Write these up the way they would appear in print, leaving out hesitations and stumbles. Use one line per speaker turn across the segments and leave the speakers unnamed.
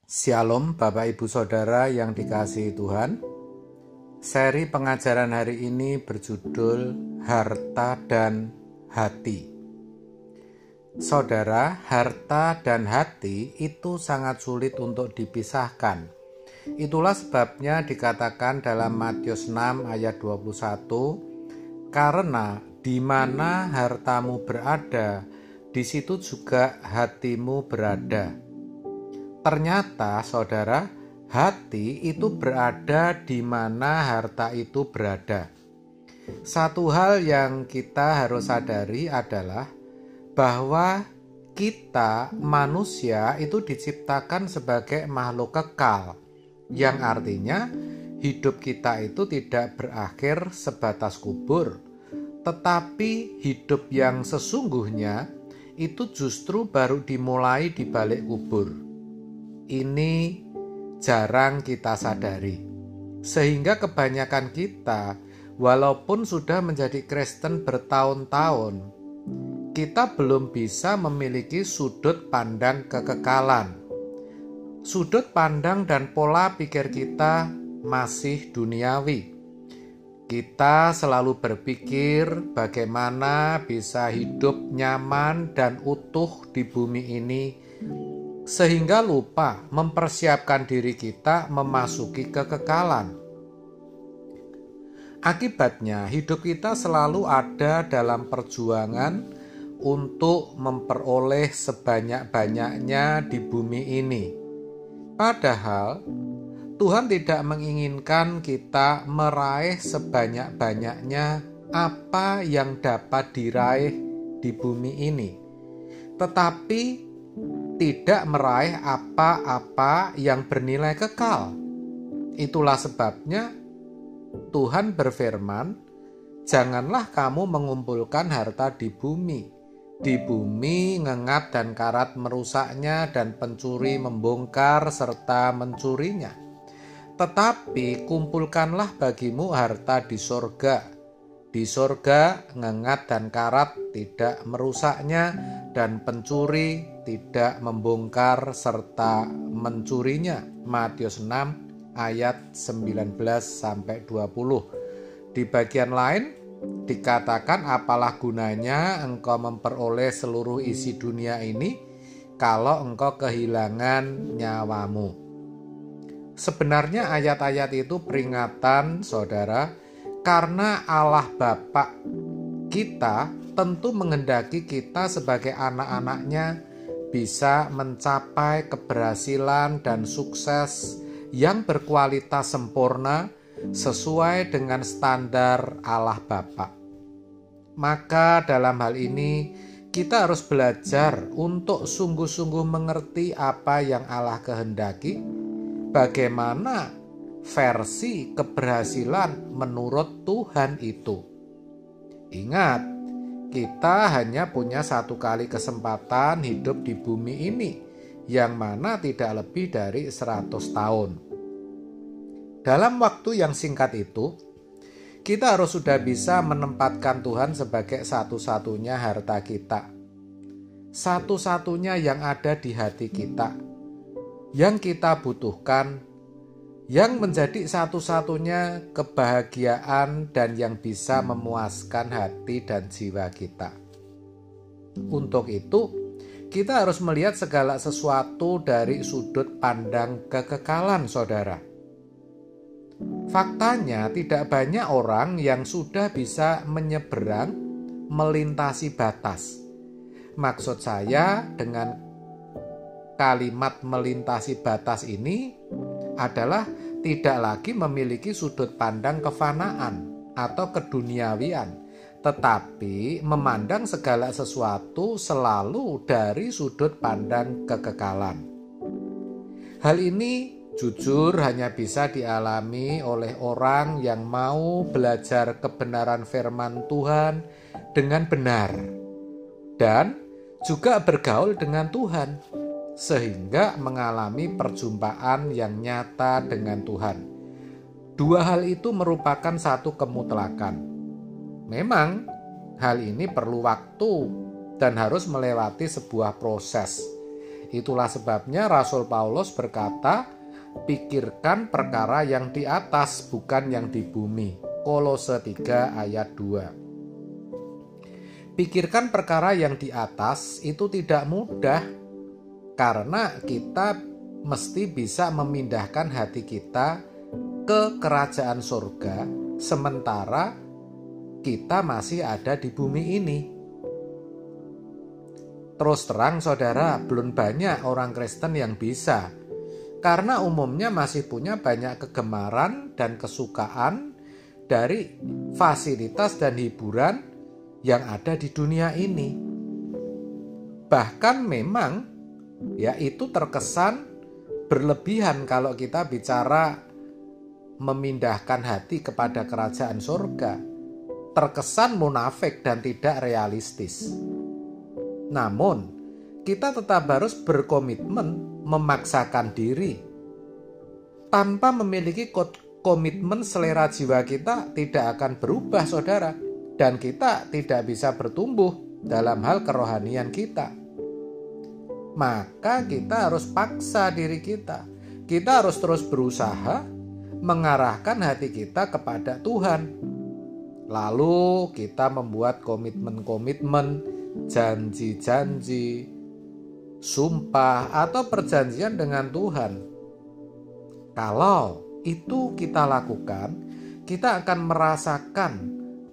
Shalom Bapak Ibu Saudara yang dikasihi Tuhan. Seri pengajaran hari ini berjudul Harta dan Hati. Saudara, harta dan hati itu sangat sulit untuk dipisahkan. Itulah sebabnya dikatakan dalam Matius 6 ayat 21, karena di mana hartamu berada, di situ juga hatimu berada. Ternyata, saudara, hati itu berada di mana harta itu berada. Satu hal yang kita harus sadari adalah bahwa kita manusia itu diciptakan sebagai makhluk kekal, yang artinya hidup kita itu tidak berakhir sebatas kubur, tetapi hidup yang sesungguhnya itu justru baru dimulai di balik kubur. Ini jarang kita sadari, sehingga kebanyakan kita walaupun sudah menjadi Kristen bertahun-tahun, kita belum bisa memiliki sudut pandang kekekalan. Sudut pandang dan pola pikir kita masih duniawi. Kita selalu berpikir bagaimana bisa hidup nyaman dan utuh di bumi ini, sehingga lupa mempersiapkan diri kita memasuki kekekalan. Akibatnya, hidup kita selalu ada dalam perjuangan untuk memperoleh sebanyak-banyaknya di bumi ini. Padahal, Tuhan tidak menginginkan kita meraih sebanyak-banyaknya apa yang dapat diraih di bumi ini, tetapi tidak meraih apa-apa yang bernilai kekal. Itulah sebabnya Tuhan berfirman, "Janganlah kamu mengumpulkan harta di bumi. Di bumi ngengat dan karat merusaknya dan pencuri membongkar serta mencurinya. Tetapi kumpulkanlah bagimu harta di sorga. Di sorga ngengat dan karat tidak merusaknya dan pencuri tidak membongkar serta mencurinya." Matius 6 ayat 19-20. Di bagian lain dikatakan, apalah gunanya engkau memperoleh seluruh isi dunia ini kalau engkau kehilangan nyawamu. Sebenarnya ayat-ayat itu peringatan, saudara, karena Allah Bapa kita tentu menghendaki kita sebagai anak-anaknya bisa mencapai keberhasilan dan sukses yang berkualitas sempurna sesuai dengan standar Allah Bapa. Maka dalam hal ini kita harus belajar untuk sungguh-sungguh mengerti apa yang Allah kehendaki, bagaimana versi keberhasilan menurut Tuhan itu. Ingat, kita hanya punya satu kali kesempatan hidup di bumi ini, yang mana tidak lebih dari 100 tahun. Dalam waktu yang singkat itu, kita harus sudah bisa menempatkan Tuhan sebagai satu-satunya harta kita, satu-satunya yang ada di hati kita, yang kita butuhkan, yang menjadi satu-satunya kebahagiaan dan yang bisa memuaskan hati dan jiwa kita. Untuk itu, kita harus melihat segala sesuatu dari sudut pandang kekekalan, saudara. Faktanya tidak banyak orang yang sudah bisa menyeberang, melintasi batas. Maksud saya dengan kalimat melintasi batas ini adalah tidak lagi memiliki sudut pandang kefanaan atau keduniawian, tetapi memandang segala sesuatu selalu dari sudut pandang kekekalan. Hal ini jujur hanya bisa dialami oleh orang yang mau belajar kebenaran firman Tuhan dengan benar dan juga bergaul dengan Tuhan, sehingga mengalami perjumpaan yang nyata dengan Tuhan. Dua hal itu merupakan satu kemutlakan. Memang hal ini perlu waktu dan harus melewati sebuah proses. Itulah sebabnya Rasul Paulus berkata, pikirkan perkara yang di atas, bukan yang di bumi. Kolose 3 ayat 2. Pikirkan perkara yang di atas itu tidak mudah, karena kita mesti bisa memindahkan hati kita ke kerajaan surga, sementara kita masih ada di bumi ini. Terus terang saudara, belum banyak orang Kristen yang bisa, karena umumnya masih punya banyak kegemaran dan kesukaan dari fasilitas dan hiburan yang ada di dunia ini. Bahkan memang itu terkesan berlebihan kalau kita bicara memindahkan hati kepada kerajaan surga. Terkesan munafik dan tidak realistis. Namun, kita tetap harus berkomitmen memaksakan diri. Tanpa memiliki komitmen, selera jiwa kita tidak akan berubah, saudara. Dan kita tidak bisa bertumbuh dalam hal kerohanian kita. Maka kita harus paksa diri kita. Kita harus terus berusaha mengarahkan hati kita kepada Tuhan. Lalu kita membuat komitmen-komitmen, janji-janji, sumpah atau perjanjian dengan Tuhan. Kalau itu kita lakukan, kita akan merasakan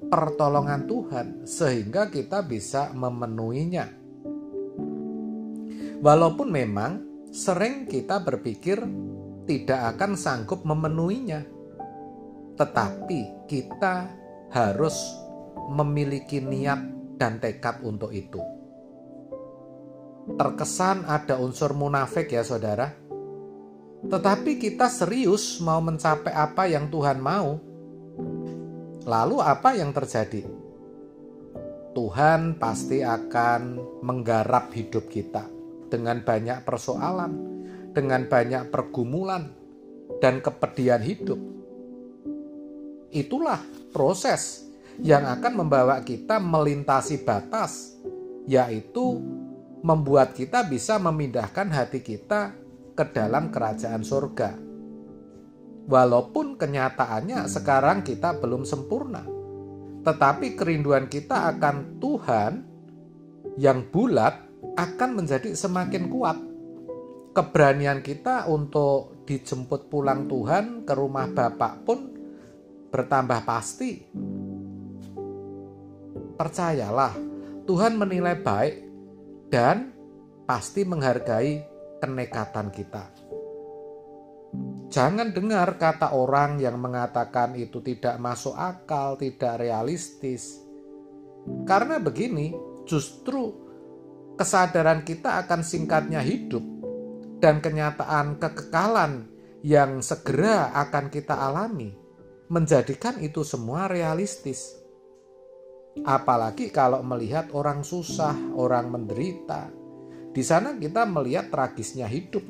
pertolongan Tuhan sehingga kita bisa memenuhinya. Walaupun memang sering kita berpikir tidak akan sanggup memenuhinya, tetapi kita harus memiliki niat dan tekad untuk itu. Terkesan ada unsur munafik ya saudara, tetapi kita serius mau mencapai apa yang Tuhan mau. Lalu apa yang terjadi? Tuhan pasti akan menggarap hidup kita dengan banyak persoalan, dengan banyak pergumulan dan kepedihan hidup. Itulah proses yang akan membawa kita melintasi batas, yaitu membuat kita bisa memindahkan hati kita ke dalam kerajaan surga. Walaupun kenyataannya sekarang kita belum sempurna, tetapi kerinduan kita akan Tuhan yang bulat akan menjadi semakin kuat. Keberanian kita untuk dijemput pulang Tuhan ke rumah Bapa pun bertambah pasti. Percayalah, Tuhan menilai baik dan pasti menghargai kenekatan kita. Jangan dengar kata orang yang mengatakan itu tidak masuk akal, tidak realistis. Karena begini, justru kesadaran kita akan singkatnya hidup dan kenyataan kekekalan yang segera akan kita alami menjadikan itu semua realistis. Apalagi kalau melihat orang susah, orang menderita. Di sana kita melihat tragisnya hidup.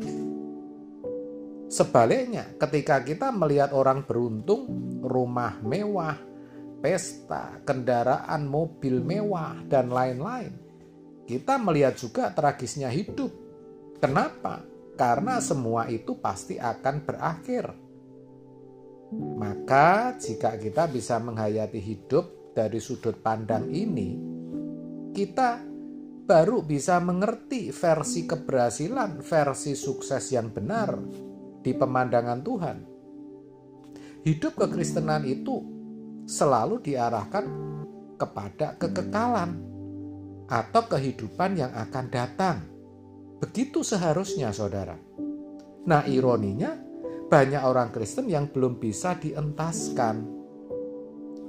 Sebaliknya, ketika kita melihat orang beruntung, rumah mewah, pesta, kendaraan mobil mewah, dan lain-lain, kita melihat juga tragisnya hidup. Kenapa? Karena semua itu pasti akan berakhir. Maka jika kita bisa menghayati hidup dari sudut pandang ini, kita baru bisa mengerti versi keberhasilan, versi sukses yang benar di pemandangan Tuhan. Hidup kekristenan itu selalu diarahkan kepada kekekalan atau kehidupan yang akan datang. Begitu seharusnya, saudara. Nah, ironinya banyak orang Kristen yang belum bisa dientaskan.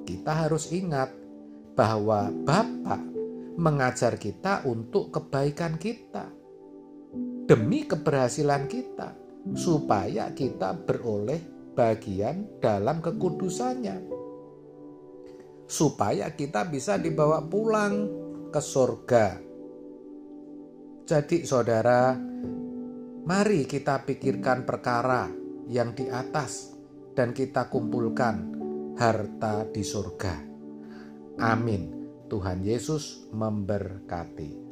Kita harus ingat bahwa Bapa mengajar kita untuk kebaikan kita, demi keberhasilan kita, supaya kita beroleh bagian dalam kekudusannya, supaya kita bisa dibawa pulang ke surga. Jadi saudara, mari kita pikirkan perkara yang di atas dan kita kumpulkan harta di surga. Amin. Tuhan Yesus memberkati.